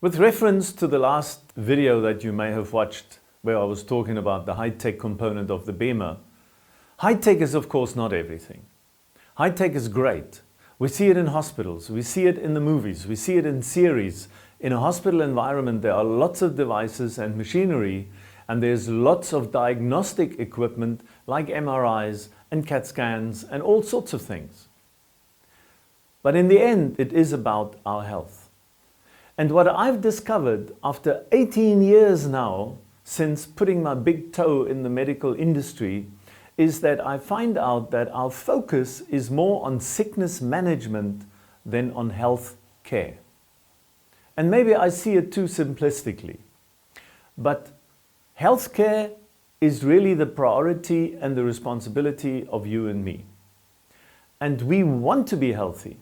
With reference to the last video that you may have watched where I was talking about the high-tech component of the Bemer, high-tech is of course not everything. High-tech is great. We see it in hospitals, we see it in the movies, we see it in series. In a hospital environment there are lots of devices and machinery, and there's lots of diagnostic equipment like MRIs and CAT scans and all sorts of things. But in the end it is about our health. And what I've discovered after 18 years now since putting my big toe in the medical industry is that I find out that our focus is more on sickness management than on health care. And maybe I see it too simplistically, but healthcare is really the priority and the responsibility of you and me. And we want to be healthy.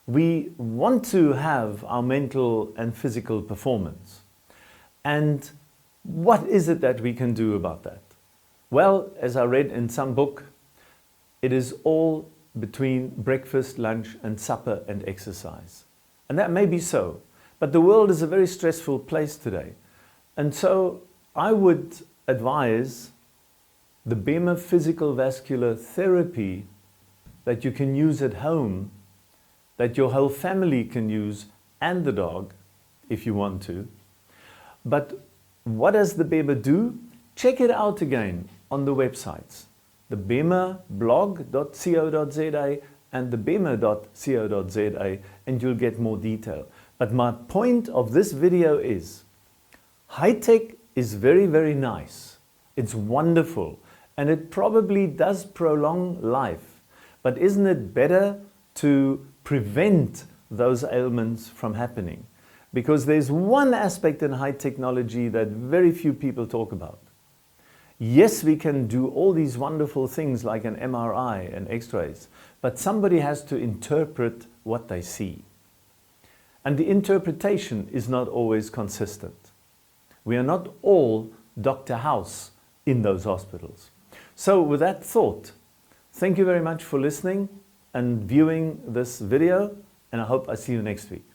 We want to have our mental and physical performance. And what is it that we can do about that? Well, as I read in some book, it is all between breakfast, lunch and supper and exercise. And that may be so, but the world is a very stressful place today. And so I would advise the Bemer physical vascular therapy that you can use at home, that your whole family can use and the dog if you want to. But what does the Bemer do? Check it out again on the websites, the bemerblog.co.za and the bemer.co.za, and you'll get more detail. But my point of this video is, high-tech is very, very nice. It's wonderful, and it probably does prolong life. But isn't it better to prevent those ailments from happening? Because there's one aspect in high technology that very few people talk about. Yes, we can do all these wonderful things like an MRI and x-rays, but somebody has to interpret what they see. And the interpretation is not always consistent. We are not all Dr. House in those hospitals. So with that thought, thank you very much for listening and viewing this video, and I hope I see you next week.